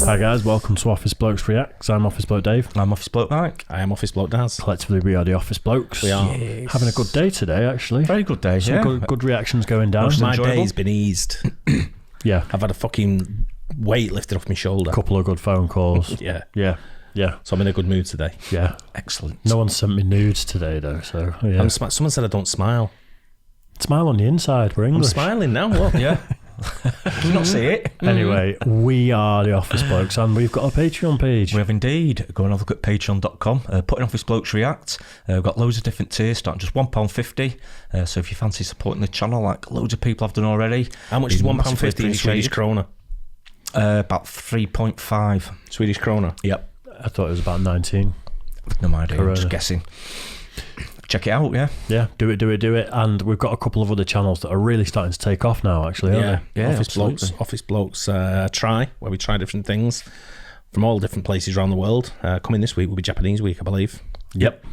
Hi guys, welcome to Office Blokes Reacts. I'm Office Bloke Dave. I'm Office Bloke Mike. I am Office Bloke Daz. Collectively we are the Office Blokes. We are. Yes. Having a good day today, actually. Very good day, Some good reactions going down. My enjoyable. day's been eased. Yeah. I've had a fucking weight lifted off my shoulder. A couple of good phone calls. Yeah. Yeah. So I'm in a good mood today. Yeah. Excellent. No one sent me nudes today though, so yeah. Someone said I don't smile. Smile on the inside, we're I'm English. smiling now, look. Yeah. Do you not see it? Anyway, we are the Office Blokes and we've got a Patreon page. We have indeed. Go and have a look at patreon.com. Put in Office Blokes React. We've got loads of different tiers, starting just £1.50. So if you fancy supporting the channel, like loads of people have done already. How much is £1.50 in Swedish krona? About 3.5. Swedish krona? Yep. I thought it was about 19. No idea, Corona. I'm just guessing. Check it out, yeah. Yeah, do it. And we've got a couple of other channels that are really starting to take off now, actually, aren't they? Yeah, Office Blokes Try, where we try different things from all different places around the world. Coming this week will be Japanese week, I believe. Yep.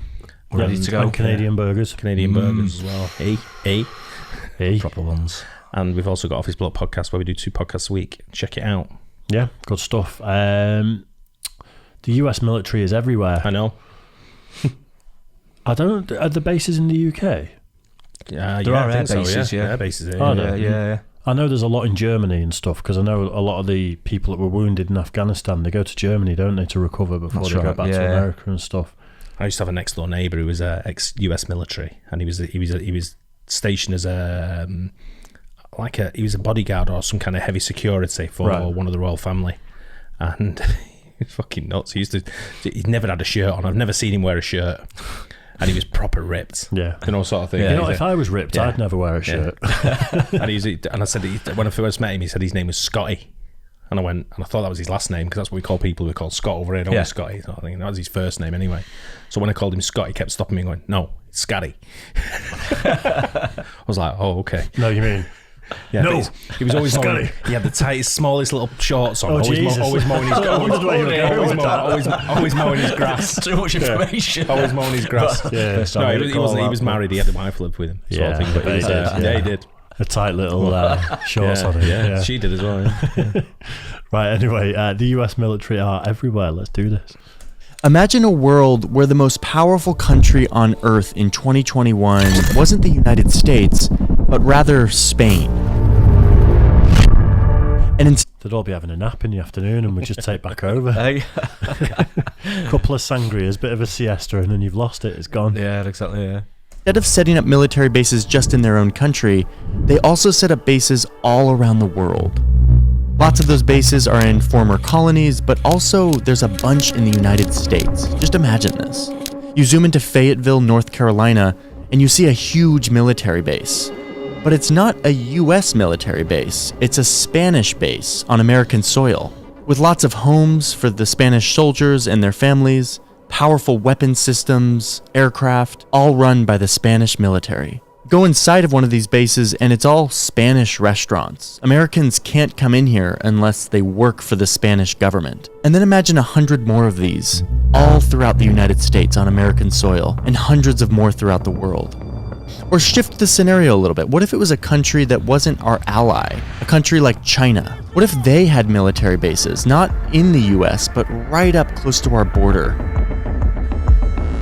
We're ready to go. And Canadian burgers. Canadian burgers as well. Hey. Proper ones. And we've also got Office Bloke Podcast, where we do 2 podcasts a week. Check it out. Yeah, good stuff. The US military is everywhere. I know. Are the bases in the UK? There are air bases, yeah. Air bases here. Are yeah. there? Yeah. I know there's a lot in Germany and stuff, because I know a lot of the people that were wounded in Afghanistan, they go to Germany, don't they, to recover before That's they go right, back to yeah. America and stuff. I used to have a next door neighbour who was ex-US military, and he was stationed as he was a bodyguard or some kind of heavy security for one of the royal family, and he's fucking nuts. He'd never had a shirt on. I've never seen him wear a shirt, and he was proper ripped. Yeah, sort of thing. You know, if I was ripped, I'd never wear a shirt. And I said when I first met him, he said his name was Scotty. And I thought that was his last name, because that's what we call people who are called Scott over here, don't we? Scotty. So I think that was his first name anyway. So when I called him Scott, he kept stopping me and going, "No, it's Scotty." I was like, "Oh, okay." No, you mean? Yeah, No, he was always Scotty. he had the tightest, smallest little shorts on. Oh, Jesus. Always mowing his always mowing his grass. Too much information. Always mowing his grass. Yeah. No, he was married. He had a wife lived with him. Sort of thing. But he did. A tight little shorts on it. Yeah, she did as well. Yeah. Right, anyway, the US military are everywhere. Let's do this. Imagine a world where the most powerful country on Earth in 2021 wasn't the United States, but rather Spain. And They'd all be having a nap in the afternoon and we'd just take back over. Hey. Couple of sangrias, bit of a siesta, and then you've lost it. It's gone. Yeah, exactly, yeah. instead of setting up military bases just in their own country, they also set up bases all around the world. Lots of those bases are in former colonies, but also there's a bunch in the United States. Just imagine this. You zoom into Fayetteville, North Carolina, and you see a huge military base. But it's not a US military base, it's a Spanish base on American soil, with lots of homes for the Spanish soldiers and their families, powerful weapon systems, aircraft, all run by the Spanish military. Go inside of one of these bases and it's all Spanish restaurants. Americans can't come in here unless they work for the Spanish government. And then imagine 100 more of these, all throughout the United States on American soil, and hundreds of more throughout the world. Or shift the scenario a little bit. What if it was a country that wasn't our ally? A country like China? What if they had military bases, not in the US, but right up close to our border?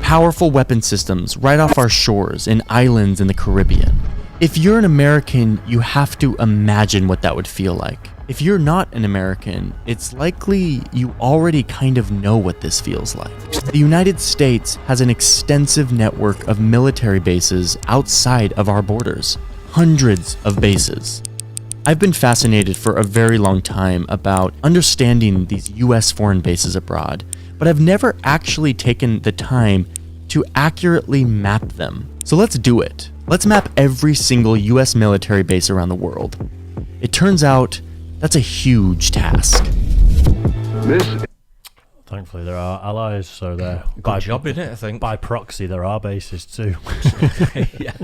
Powerful weapon systems right off our shores in islands in the Caribbean. If you're an American, you have to imagine what that would feel like. If you're not an American, it's likely you already kind of know what this feels like. The United States has an extensive network of military bases outside of our borders. Hundreds of bases. I've been fascinated for a very long time about understanding these US foreign bases abroad, but I've never actually taken the time to accurately map them. So let's do it. Let's map every single US military base around the world. It turns out that's a huge task. Thankfully, there are allies, so they're Good job in it, I think. by proxy. There are bases too. Yeah.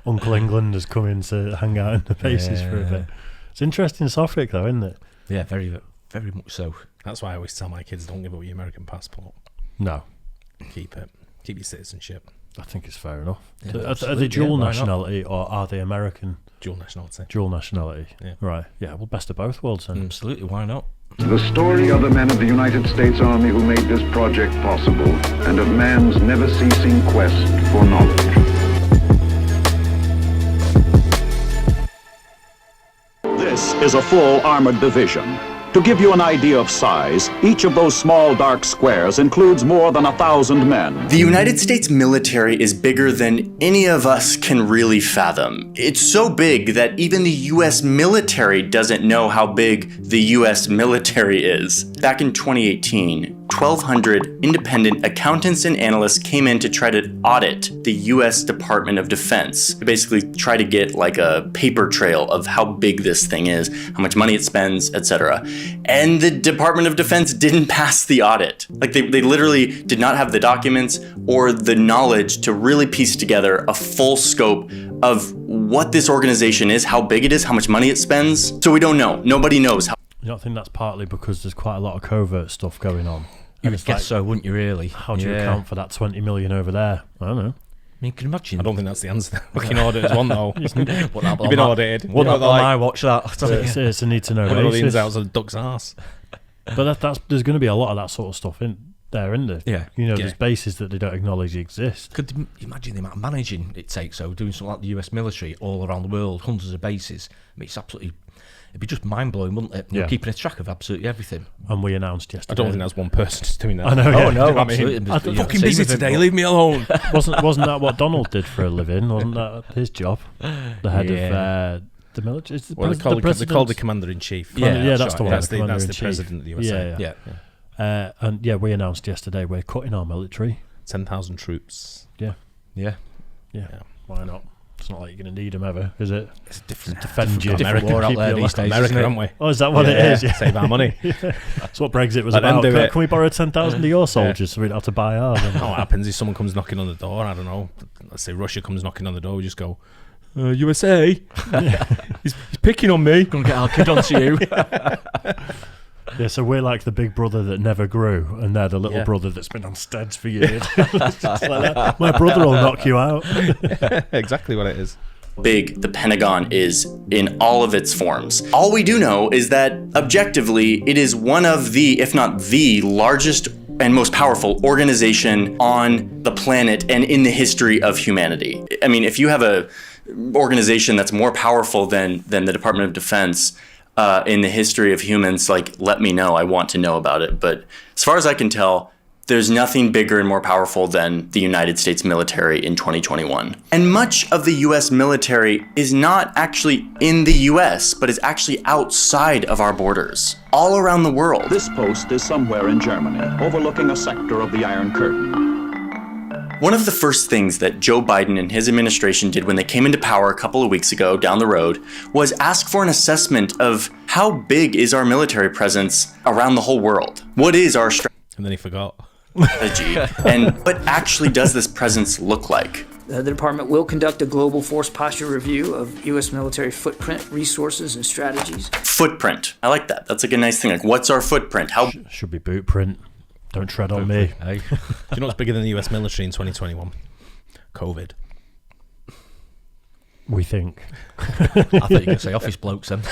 Uncle England has come in to hang out in the bases for a bit. It's interesting topic, though, isn't it? Yeah, very, very much so. That's why I always tell my kids, don't give up your American passport. No, Keep it. Keep your citizenship. I think it's fair enough. Yeah, Are they dual why not? nationality or are they American? Dual nationality. Dual nationality. Yeah. Right. Yeah. Well, best of both worlds then. Absolutely, why not? The story of the men of the United States Army who made this project possible, and of man's never-ceasing quest for knowledge. This is a full armored division. To give you an idea of size, each of those small dark squares includes more than 1,000 men. The United States military is bigger than any of us can really fathom. It's so big that even the US military doesn't know how big the US military is. Back in 2018, 1,200 independent accountants and analysts came in to try to audit the US Department of Defense. To basically try to get like a paper trail of how big this thing is, how much money it spends, etc. And the Department of Defense didn't pass the audit. Like they literally did not have the documents or the knowledge to really piece together a full scope of what this organization is, how big it is, how much money it spends. So we don't know. Nobody knows how. You don't think that's partly because there's quite a lot of covert stuff going on? You would guess so, wouldn't you, really? How do you account for that 20 million over there? I don't know. I mean, can you imagine? I don't think that's the answer. Fucking auditors want though. You've been audited. What on my watch that? It's a need to know. One of the ins outs of a duck's ass. But that's there's going to be a lot of that sort of stuff in there, isn't there? Yeah. You know, there's bases that they don't acknowledge exist. Could you imagine the amount of managing it takes, though, doing something like the US military all around the world, hundreds of bases? I mean, it'd be just mind-blowing, wouldn't it? Yeah. Keeping a track of absolutely everything. And we announced yesterday. I don't think that's one person just doing that. I know, yeah. Oh, no, You know absolutely. what I mean? I'm fucking busy today, leave me alone. Wasn't that what Donald did for a living? Wasn't that his job? The head of the military? It's the Well, they called the commander-in-chief. Yeah, that's the one. That's the president of the USA. Yeah. And yeah, we announced yesterday we're cutting our military. 10,000 troops. Yeah. Why not? It's not like you're going to need them ever, is it? It's a different defend you. America war out there these days, America, aren't we? Oh, is that what it is? Yeah. Save our money. That's what Brexit was Let them about. do it. Can we borrow 10,000 of your soldiers so we don't have to buy ours? What happens if someone comes knocking on the door? I don't know. Let's say Russia comes knocking on the door. We just go, USA? he's picking on me. Gonna get our kid onto you. Yeah, so we're like the big brother that never grew, and they're the little brother that's been on steads for years. Just like that. My brother will knock you out. Exactly what it is. Big the Pentagon is in all of its forms. All we do know is that objectively it is one of the, if not the largest and most powerful organization on the planet and in the history of humanity. I mean, if you have a organization that's more powerful than the Department of Defense in the history of humans, like, let me know. I want to know about it. But as far as I can tell, there's nothing bigger and more powerful than the United States military in 2021. And much of the US military is not actually in the US, but is actually outside of our borders, all around the world. This post is somewhere in Germany, overlooking a sector of the Iron Curtain. One of the first things that Joe Biden and his administration did when they came into power a couple of weeks ago down the road was ask for an assessment of how big is our military presence around the whole world? What is our And then he forgot. strategy? And what actually does this presence look like? The department will conduct a global force posture review of U.S. military footprint, resources, and strategies. Footprint. I like that. That's like a nice thing. Like, what's our footprint? How Should be boot print. Don't tread on me. Hey. Do you know what's bigger than the US military in 2021? COVID. We think. I thought you were going to say office blokes then.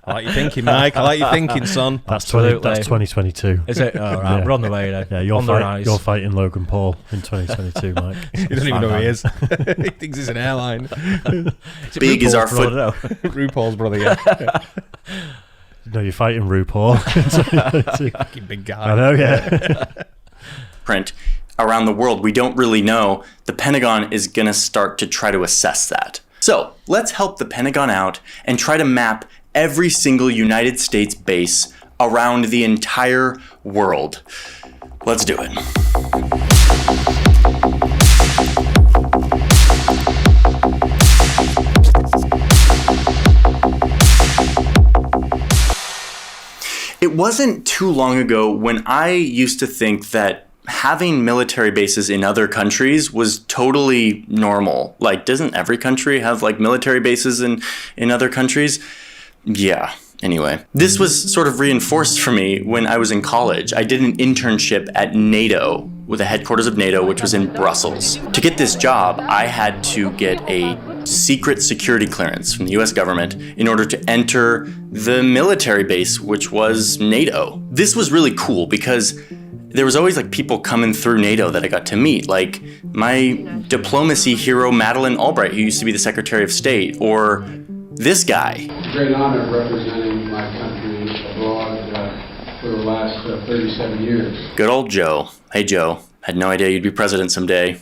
I like your thinking, Mike. I like your thinking, son. That's Absolutely. That's 2022. Is it? All right, Yeah. we're on the way then. Yeah, you're fighting Logan Paul in 2022, Mike. He doesn't even know who he is. He thinks he's an airline. big is our foot? RuPaul's brother, yeah. No, you're fighting RuPaul. Fucking big guy. I know, yeah. Print around the world. We don't really know. The Pentagon is going to start to try to assess that. So let's help the Pentagon out and try to map every single United States base around the entire world. Let's do it. It wasn't too long ago when I used to think that having military bases in other countries was totally normal. Like, doesn't every country have like military bases in other countries? Yeah. Anyway, this was sort of reinforced for me when I was in college. I did an internship at NATO, with the headquarters of NATO, which was in Brussels. To get this job, I had to get a secret security clearance from the US government in order to enter the military base, which was NATO. This was really cool because there was always like people coming through NATO that I got to meet, like my diplomacy hero Madeleine Albright, who used to be the Secretary of State, or this guy. It's a great honor representing my country abroad for the last 37 years. Good old Joe. Hey Joe, had no idea you'd be president someday.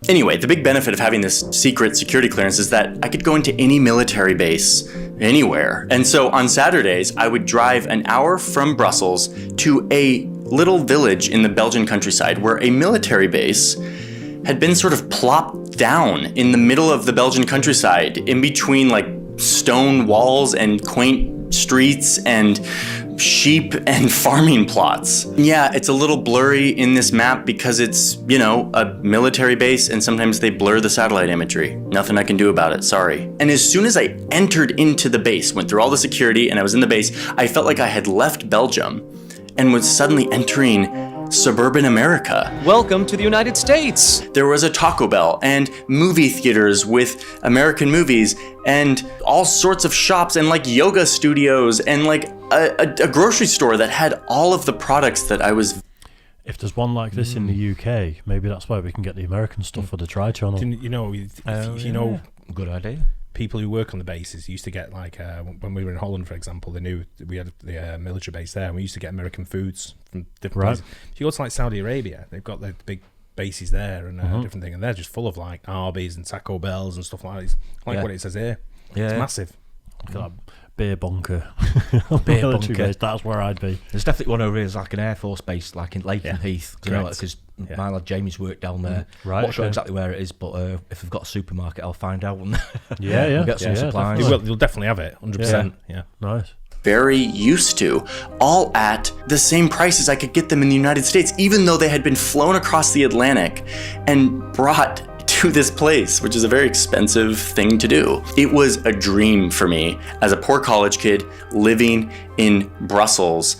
Anyway, the big benefit of having this secret security clearance is that I could go into any military base anywhere. And so on Saturdays, I would drive an hour from Brussels to a little village in the Belgian countryside where a military base had been sort of plopped down in the middle of the Belgian countryside, in between like stone walls and quaint streets and sheep and farming plots. Yeah, it's a little blurry in this map because it's, you know, a military base and sometimes they blur the satellite imagery. Nothing I can do about it, sorry. And as soon as I entered into the base, went through all the security and I was in the base, I felt like I had left Belgium and was suddenly entering suburban America. Welcome to the United States. There was a Taco Bell and movie theaters with American movies and all sorts of shops and like yoga studios and like a grocery store that had all of the products that I was. If there's one like this in the UK, maybe that's why we can get the American stuff for the Tri Channel. You know, good idea. People who work on the bases used to get like when we were in Holland, for example, they knew we had the military base there, and we used to get American foods from different places. If you go to like Saudi Arabia, they've got the big bases there and different thing, and they're just full of like Arby's and Taco Bells and stuff like that. It's like what it says here. It's massive. Like beer bunker. Beer bunker. Base, that's where I'd be. There's definitely one over here, like an Air Force base, like in Lakenheath. You know, because my lad Jamie's worked down there. Right. Not sure exactly where it is, but if we've got a supermarket, I'll find out. And we'll get some supplies. You'll definitely have it, 100%. Yeah. Nice. Very used to, all at the same prices I could get them in the United States, even though they had been flown across the Atlantic and brought to this place, which is a very expensive thing to do. It was a dream for me as a poor college kid living in Brussels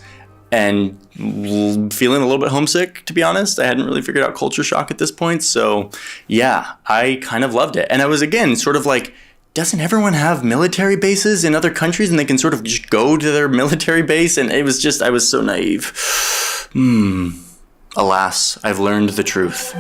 and feeling a little bit homesick, to be honest. I hadn't really figured out culture shock at this point. So yeah, I kind of loved it. And I was, again, sort of like, doesn't everyone have military bases in other countries and they can sort of just go to their military base? And it was just, I was so naive. Alas, I've learned the truth.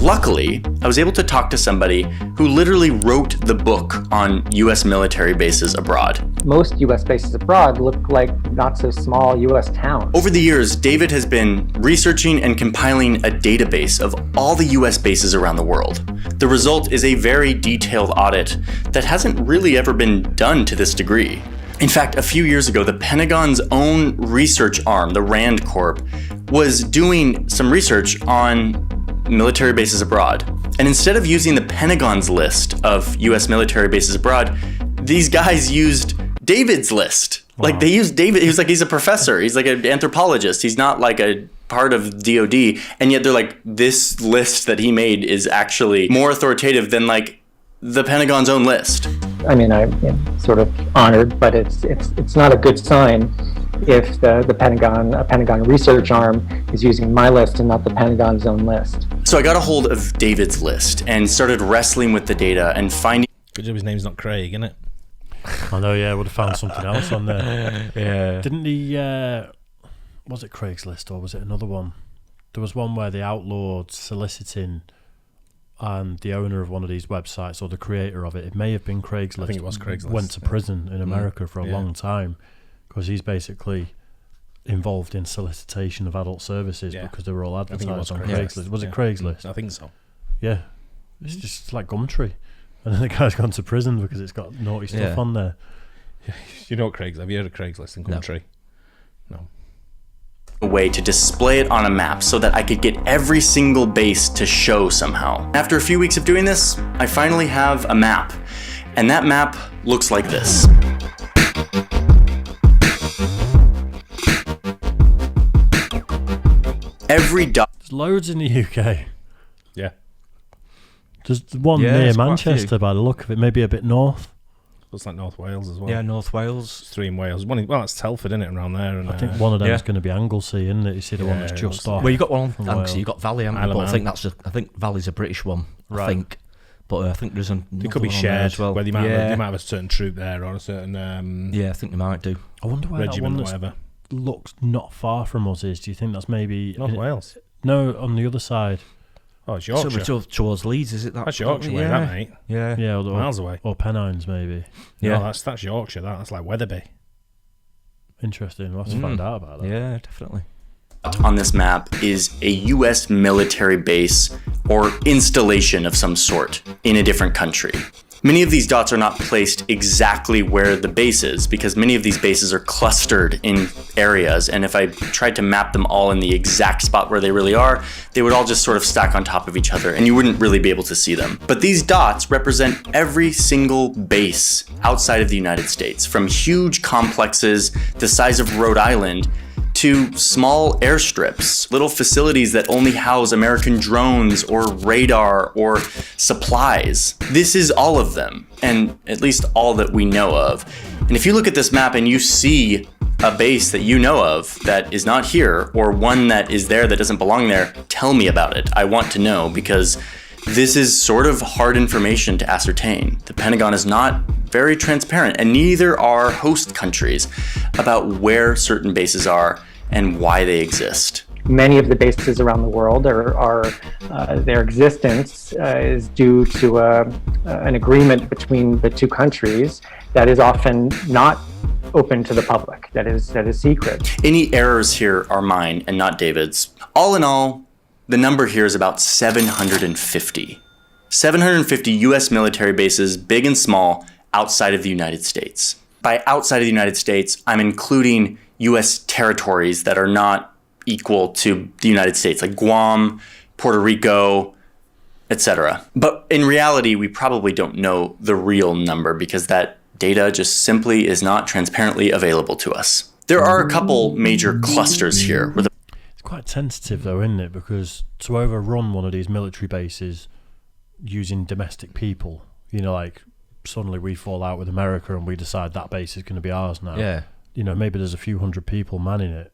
Luckily, I was able to talk to somebody who literally wrote the book on U.S. military bases abroad. Most U.S. bases abroad look like not so small U.S. towns. Over the years, David has been researching and compiling a database of all the U.S. bases around the world. The result is a very detailed audit that hasn't really ever been done to this degree. In fact, a few years ago, the Pentagon's own research arm, the RAND Corp, was doing some research on military bases abroad. And instead of using the Pentagon's list of US military bases abroad, these guys used David's list. Wow. Like they used David, he's a professor, he's like an anthropologist, he's not like a part of DOD, and yet they're like, this list that he made is actually more authoritative than like the Pentagon's own list. I mean, I'm sort of honored, but it's not a good sign if the Pentagon research arm is using my list and not the Pentagon's own list. So I got a hold of David's list and started wrestling with the data and finding. Good job his name's not Craig, isn't it? I know, yeah, would have found something else on there. Yeah. Didn't he, was it Craigslist or was it another one? There was one where they outlawed soliciting, and the owner of one of these websites, or the creator of it may have been Craigslist. I think it was Craigslist. Went to prison in America for a long time because he's basically involved in solicitation of adult services because they were all advertised on Craigslist. Was it Craigslist? I think so. Yeah. It's just like Gumtree. And then the guy's gone to prison because it's got naughty stuff on there. You know what Craigslist? Have you heard of Craigslist and Gumtree? No. A way to display it on a map so that I could get every single base to show somehow. After a few weeks of doing this, I finally have a map. And that map looks like this. Every dot. There's loads in the UK. Yeah. There's one near Manchester by the look of it, maybe a bit north. it's like North Wales as well. Yeah, North Wales. It's 3 in Wales. Well, it's Telford, isn't it, around there? And I think one of them is going to be Anglesey, isn't it? You see the one that's just off. Well, you got one from on Wales. Anglesey, you got Valley, haven't you? But I think Valley's a British one. Right. I think. But I think there's a. It could be shared as well. where they might have a certain troop there or a certain. Yeah, I think they might do. I wonder where that one whatever. Looks not far from us is. Do you think that's maybe North Wales? No, on the other side. Oh, it's Yorkshire. So towards Leeds, is it that? That's Yorkshire way, that, mate. Yeah. Or miles away. Or Pennines, maybe. Yeah, no, that's Yorkshire. That's like Wetherby. Interesting. We'll have to find out about that. Yeah, definitely. On this map is a U.S. military base or installation of some sort in a different country. Many of these dots are not placed exactly where the base is because many of these bases are clustered in areas, and if I tried to map them all in the exact spot where they really are, they would all just sort of stack on top of each other and you wouldn't really be able to see them. But these dots represent every single base outside of the United States, from huge complexes the size of Rhode Island to small airstrips, little facilities that only house American drones or radar or supplies. This is all of them, and at least all that we know of. And if you look at this map and you see a base that you know of that is not here, or one that is there that doesn't belong there, tell me about it. I want to know, because this is sort of hard information to ascertain. The Pentagon is not very transparent, and neither are host countries about where certain bases are and why they exist. Many of the bases around the world are their existence is due to an agreement between the two countries that is often not open to the public, that is secret. Any errors here are mine and not David's. All in all, the number here is about 750. 750 U.S. military bases, big and small, outside of the United States. By outside of the United States, I'm including U.S. territories that are not equal to the United States, like Guam, Puerto Rico, etc. But in reality, we probably don't know the real number because that data just simply is not transparently available to us. There are a couple major clusters here. It's quite sensitive though, isn't it? Because to overrun one of these military bases using domestic people, like suddenly we fall out with America and we decide that base is going to be ours now. Yeah. Maybe there's a few hundred people manning it.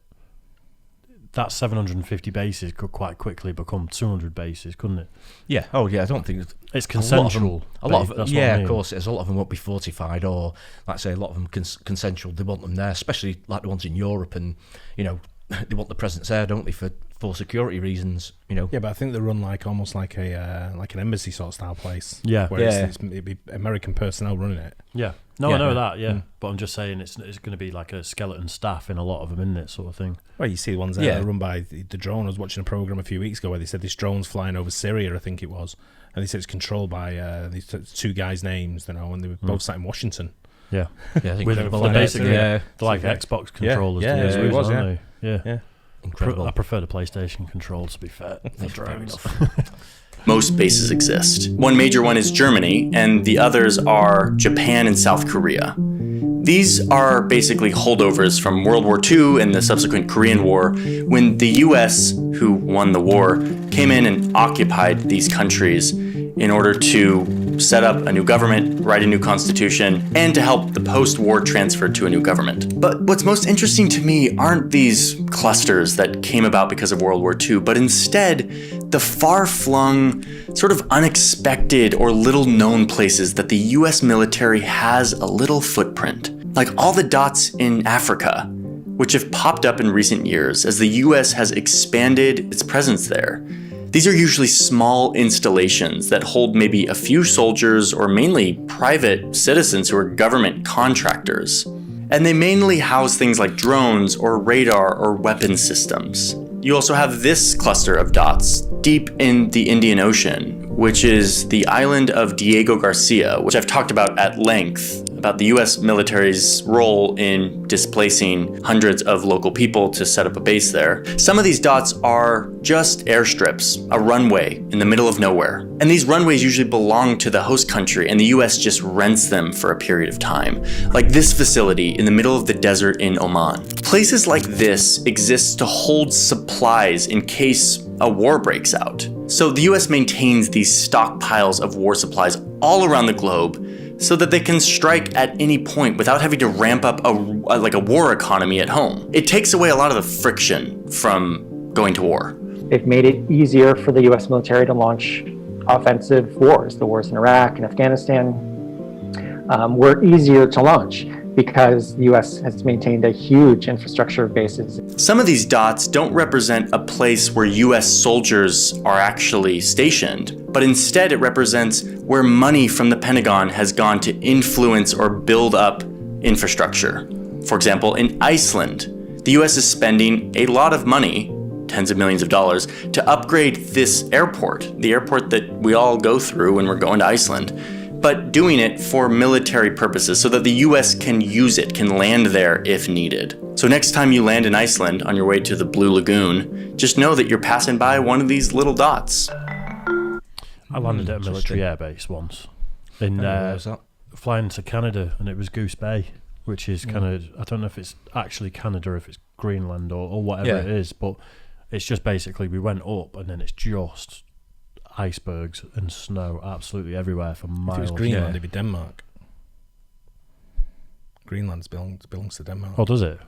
That 750 bases could quite quickly become 200 bases, couldn't it? Yeah. Oh, yeah. I don't think it's consensual. A lot of them, yeah, of course. A lot of them won't be fortified, or like I say, a lot of them consensual. They want them there, especially like the ones in Europe, and they want the presence there, don't they, for security reasons? Yeah, but I think they run almost like an embassy sort of style place. Yeah, where it'd be American personnel running it. Yeah. No, I know that. Yeah, but I'm just saying it's going to be like a skeleton staff in a lot of them, isn't it, sort of thing? Well, you see the ones there run by the drone. I was watching a program a few weeks ago where they said this drone's flying over Syria, I think it was, and they said it's controlled by these two guys' names, and they were both sat in Washington. Yeah, I think they're like Xbox controllers. It was. Yeah. Incredible. I prefer the PlayStation controls, to be fair. Fair enough. Most bases exist. One major one is Germany, and the others are Japan and South Korea. These are basically holdovers from World War II and the subsequent Korean War, when the US, who won the war, came in and occupied these countries in order to set up a new government, write a new constitution, and to help the post-war transfer to a new government. But what's most interesting to me aren't these clusters that came about because of World War II, but instead the far-flung, sort of unexpected or little-known places that the US military has a little footprint. Like all the dots in Africa, which have popped up in recent years as the US has expanded its presence there. These are usually small installations that hold maybe a few soldiers or mainly private citizens who are government contractors. And they mainly house things like drones or radar or weapon systems. You also have this cluster of dots deep in the Indian Ocean, which is the island of Diego Garcia, which I've talked about at length, about the US military's role in displacing hundreds of local people to set up a base there. Some of these dots are just airstrips, a runway in the middle of nowhere. And these runways usually belong to the host country, and the US just rents them for a period of time. Like this facility in the middle of the desert in Oman. Places like this exist to hold supplies in case a war breaks out. So the US maintains these stockpiles of war supplies all around the globe, so that they can strike at any point without having to ramp up a war economy at home. It takes away a lot of the friction from going to war. They've made it easier for the U.S. military to launch offensive wars. The wars in Iraq and Afghanistan were easier to launch because the U.S. has maintained a huge infrastructure of bases. Some of these dots don't represent a place where U.S. soldiers are actually stationed, but instead it represents where money from the Pentagon has gone to influence or build up infrastructure. For example, in Iceland, the U.S. is spending a lot of money, tens of millions of dollars, to upgrade this airport, the airport that we all go through when we're going to Iceland, but doing it for military purposes so that the US can use it, can land there if needed. So next time you land in Iceland on your way to the Blue Lagoon, just know that you're passing by one of these little dots. I landed at a military airbase once, flying to Canada, and it was Goose Bay, which is kind of, I don't know if it's actually Canada or if it's Greenland or whatever it is, but it's just basically we went up and then it's just icebergs and snow absolutely everywhere for miles. If it was Greenland, it'd be Denmark. Greenland belongs to Denmark. Oh, does it?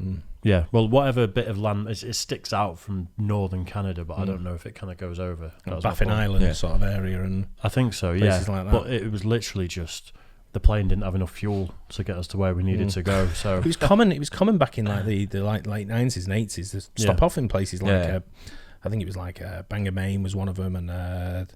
Yeah. Well, whatever bit of land, it sticks out from northern Canada, but I don't know if it kind of goes over. Baffin Island sort of area, and I think so. Yeah. Like that. But it was literally just the plane didn't have enough fuel to get us to where we needed to go. So it was common back in like the late 90s and 80s to stop off in places like I think it was like Bangor, Maine was one of them, and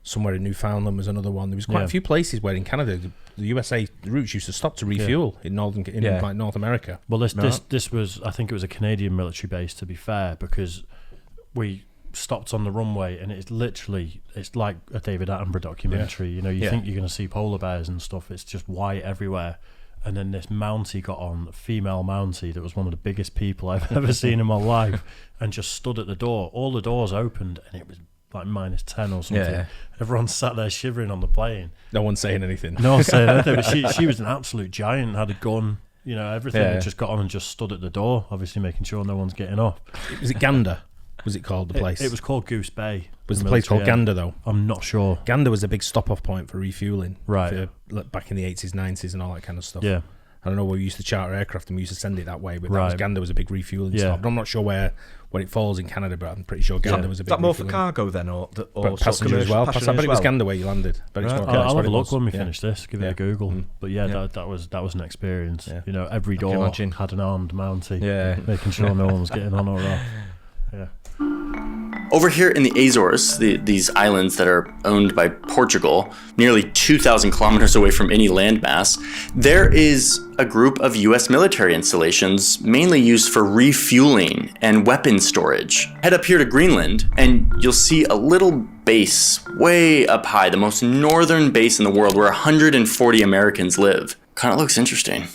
somewhere in Newfoundland was another one. There was quite a few places where in Canada the USA routes used to stop to refuel in like North America. Well, this was, I think it was a Canadian military base, to be fair, because we stopped on the runway and it's like a David Attenborough documentary. You know, you think you're going to see polar bears and stuff. It's just white everywhere. And then this Mountie got on, a female Mountie that was one of the biggest people I've ever seen in my life, and just stood at the door. All the doors opened and it was like -10 or something. Yeah. Everyone sat there shivering on the plane. No one saying anything. No one saying anything. But she was an absolute giant, had a gun, you know, everything. And just got on and just stood at the door, obviously making sure no one's getting off. Was it Gander? Was it called the place? It was called Goose Bay. Was the place called Gander though? I'm not sure. Gander was a big stop-off point for refueling. Right. Back in the 80s, 90s and all that kind of stuff. Yeah. I don't know, we used to charter aircraft and we used to send it that way, but Gander was a big refueling stop. And I'm not sure where it falls in Canada, but I'm pretty sure Gander was a big refueling. Is that more for cargo then, or passenger as well? I bet it was Gander where you landed. But I'll have a look when we finish this, give it a Google. But that was an experience. Yeah. You know, every door had an armed Mountie, making sure no one was getting on or off. Yeah. Over here in the Azores, these islands that are owned by Portugal, nearly 2,000 kilometers away from any landmass, there is a group of U.S. military installations mainly used for refueling and weapon storage. Head up here to Greenland and you'll see a little base way up high, the most northern base in the world where 140 Americans live. Kind of looks interesting.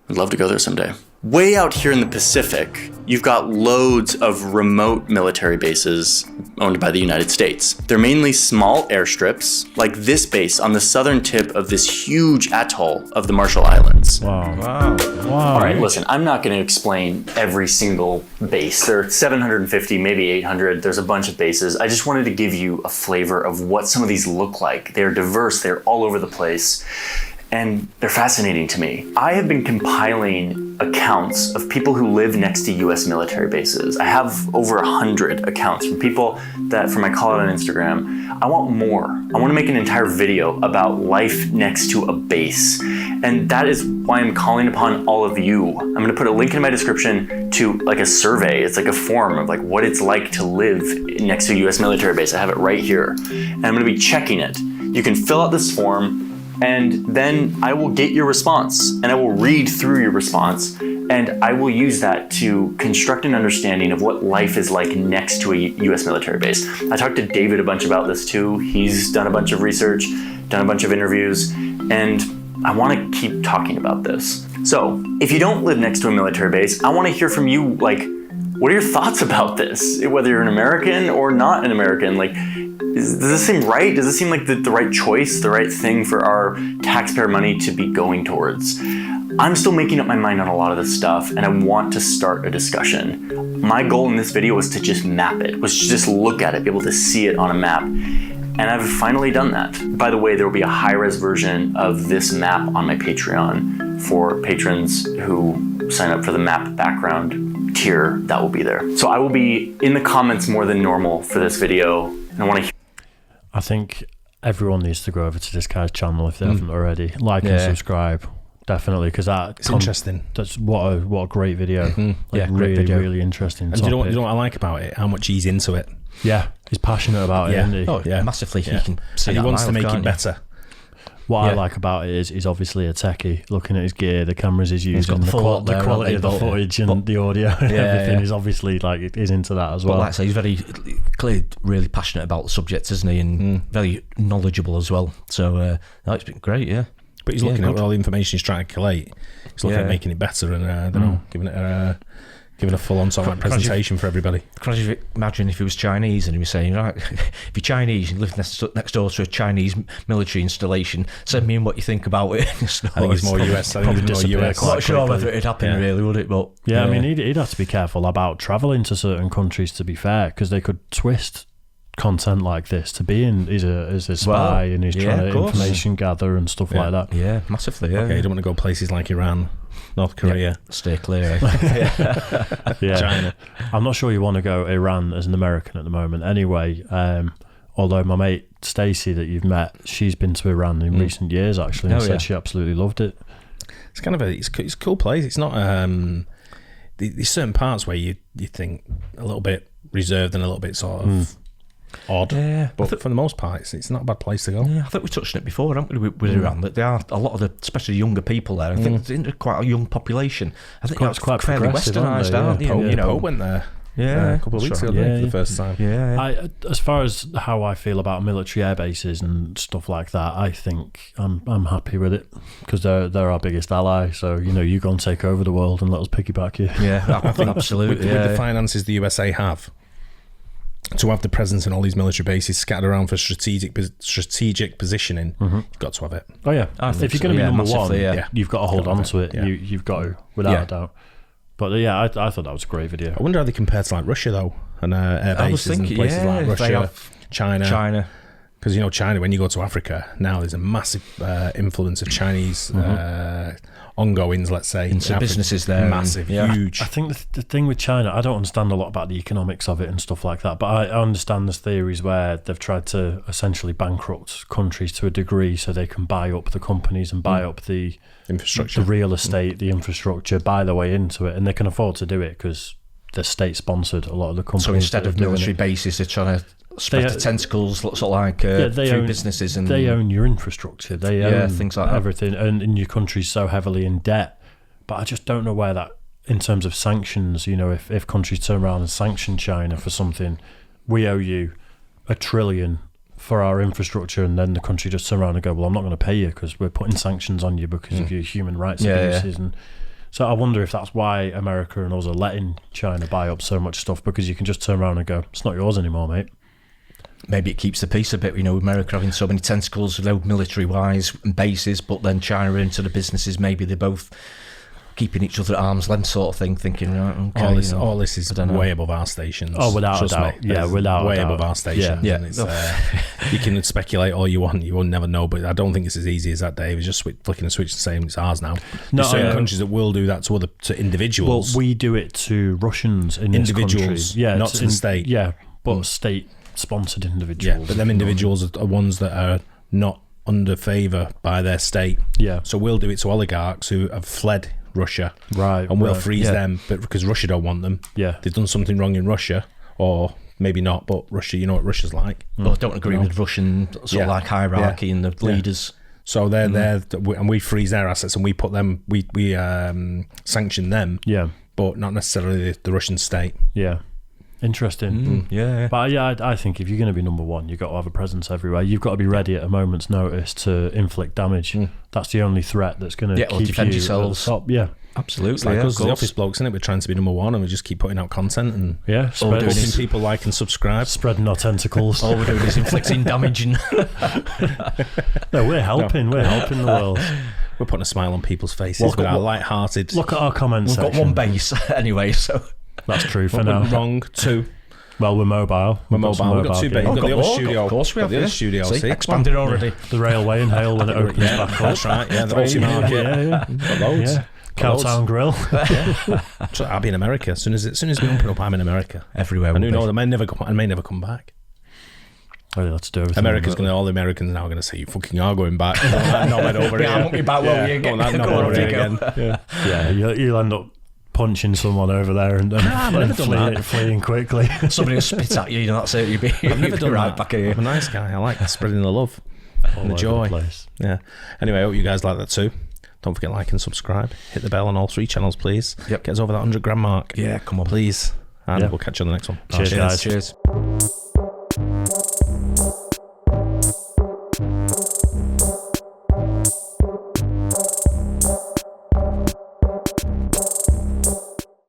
I'd love to go there someday. Way out here in the Pacific, you've got loads of remote military bases owned by the United States. They're mainly small airstrips, like this base on the southern tip of this huge atoll of the Marshall Islands. Wow. All right, listen, I'm not going to explain every single base. There are 750, maybe 800. There's a bunch of bases. I just wanted to give you a flavor of what some of these look like. They're diverse. They're all over the place. And they're fascinating to me. I have been compiling accounts of people who live next to US military bases. I have over 100 accounts from people from my call out on Instagram. I want more. I want to make an entire video about life next to a base. And that is why I'm calling upon all of you. I'm going to put a link in my description to like a survey. It's like a form of like what it's like to live next to a US military base. I have it right here. And I'm going to be checking it. You can fill out this form, and then I will get your response and I will read through your response and I will use that to construct an understanding of what life is like next to a US military base. I talked to David a bunch about this too. He's done a bunch of research, done a bunch of interviews, and I want to keep talking about this. So if you don't live next to a military base, I want to hear from you, like, what are your thoughts about this? Whether you're an American or not an American, like, does this seem right? Does this seem like the right choice, the right thing for our taxpayer money to be going towards? I'm still making up my mind on a lot of this stuff, and I want to start a discussion. My goal in this video was to just map it, was to just look at it, be able to see it on a map. And I've finally done that. By the way, there will be a high-res version of this map on my Patreon for patrons who sign up for the map background tier. That will be there. So I will be in the comments more than normal for this video, and I want to. I think everyone needs to go over to this guy's channel if they haven't already. Like and subscribe, definitely, because it's interesting. That's what a great video. Like, great really, video. really interesting. And do you know what I like about it? How much he's into it. Yeah, he's passionate about it, isn't he? Oh, yeah, massively. He can see and he that wants to make can't it you? better. What I like about it is he's obviously a techie, looking at his gear, the cameras he's using, got the quality of the footage and the audio and everything. He's obviously he's into that as well. But like I say, he's very clearly really passionate about the subject, isn't he? And very knowledgeable as well. So it's been great, yeah. But he's looking at all the information he's trying to collate. He's looking at making it better and I don't know, giving it a full-on sort of presentation for everybody. Can you imagine if he was Chinese and he was saying, right, if you're Chinese and live next door to a Chinese military installation, send me in what you think about it. I think he's more US. I'm not sure whether it'd happen really, would it? But yeah, I mean, he'd have to be careful about travelling to certain countries, to be fair, because they could twist content like this to be in as a spy and he's trying to information gather and stuff like that. Yeah, massively. Yeah. Okay, you don't want to go places like Iran, North Korea. Stay clear. China. I'm not sure you want to go Iran as an American at the moment. Anyway, although my mate Stacey that you've met, she's been to Iran in recent years actually, and said she absolutely loved it. It's kind of it's a cool place. It's not there's certain parts where you think a little bit reserved and a little bit sort of odd, but for the most part it's not a bad place to go. I think we touched on it before, haven't we, with Iran, that there are a lot of the, especially younger people there. I think it's quite a young population. I think it's quite fairly westernised, aren't they? Pope went there a couple of weeks ago for the first time. As far as how I feel about military air bases and stuff like that, I think I'm happy with it, because they're our biggest ally. So you go and take over the world and let us piggyback you. Absolutely. With the finances the USA have, to have the presence in all these military bases scattered around for strategic positioning, you've got to have it. Oh yeah, if you're going to be number one, you've got to hold on to it. Yeah. You've got to, without a doubt. But I thought that was a great video. I wonder how they compare to like Russia though, and air bases and places like Russia, China. Because China, when you go to Africa now, there's a massive influence of Chinese ongoings, let's say, into businesses there, massive, huge. I think the thing with China, I don't understand a lot about the economics of it and stuff like that, but I understand there's theories where they've tried to essentially bankrupt countries to a degree so they can buy up the companies and buy up the infrastructure, the real estate, the infrastructure, buy their way into it, and they can afford to do it because they're state sponsored, a lot of the companies. So instead of military bases, they're trying to spread the tentacles, sort of like through businesses, and they own your infrastructure. They own things like everything, and your country's so heavily in debt. But I just don't know where that, in terms of sanctions, if countries turn around and sanction China for something, we owe you $1 trillion for our infrastructure, and then the country just turn around and go, well, I'm not going to pay you because we're putting sanctions on you because of your human rights abuses. And so I wonder if that's why America and us are letting China buy up so much stuff, because you can just turn around and go, it's not yours anymore, mate. Maybe it keeps the peace a bit, America having so many tentacles, military-wise and bases, but then China into the businesses, maybe they're both keeping each other at arm's length sort of thing, thinking, right, okay. All this is way above our stations. Oh, without a doubt. Yeah, without way a doubt. above our stations. Yeah. And it's, you can speculate all you want, you will never know, but I don't think it's as easy as that, Dave. It's just flicking a switch and saying it's ours now. There's certain countries that will do that to individuals. Well, we do it to Russians in individuals, this country. not to the state. Yeah, but state-sponsored individuals. Yeah, but them individuals are ones that are not under favour by their state. Yeah. So we'll do it to oligarchs who have fled Russia, right? And we'll freeze them, but because Russia don't want them, they've done something wrong in Russia, or maybe not. But Russia, you know what Russia's like. Well, I don't agree with Russian sort of like hierarchy and the leaders. So they're there, and we freeze their assets, and we put them, we sanction them. Yeah, but not necessarily the Russian state. Yeah. Interesting. But I think if you're going to be number one, you've got to have a presence everywhere. You've got to be ready at a moment's notice to inflict damage. That's the only threat that's going to keep defend you yourselves. at the top. Yeah, absolutely. It's like us, the Office Blokes, isn't it? We're trying to be number one, and we just keep putting out content and hoping people like and subscribe, spreading our tentacles. All we're doing is inflicting damage. And no, we're helping. We're helping the world. We're putting a smile on people's faces with our light-hearted. Look at our comments. We've got one base anyway, so. That's true for now. Wrong. 2. Well, we're mobile. We're mobile. We've got two bays. Oh, We've got the other oh, studio. of course we have. The other Yeah. studio. See, expanded already. The railway in Hale when it opens back up. That's right. Yeah, the Rossy Market. Yeah. Got loads. Yeah. Cowtown Grill. So I'll be in America as soon as we open up. I'm in America. Everywhere. And who knows? I may never come back. Oh, yeah, let's do everything. All the Americans now are going to say, you fucking are going back. Not over here. I won't be back, will you? Not over here again. Yeah, you'll end up punching someone over there and fleeing quickly. Somebody will spit at you, you know, that's it. I've never done right that. back here. I'm a nice guy. I like spreading the love and the All joy. over the place. Yeah. Anyway, I hope you guys like that too. Don't forget like and subscribe. Hit the bell on all 3 channels, please. Yep. Get us over that 100 grand mark. Yeah, come on. Please. And Yeah. we'll catch you on the next one. Cheers, guys. Cheers.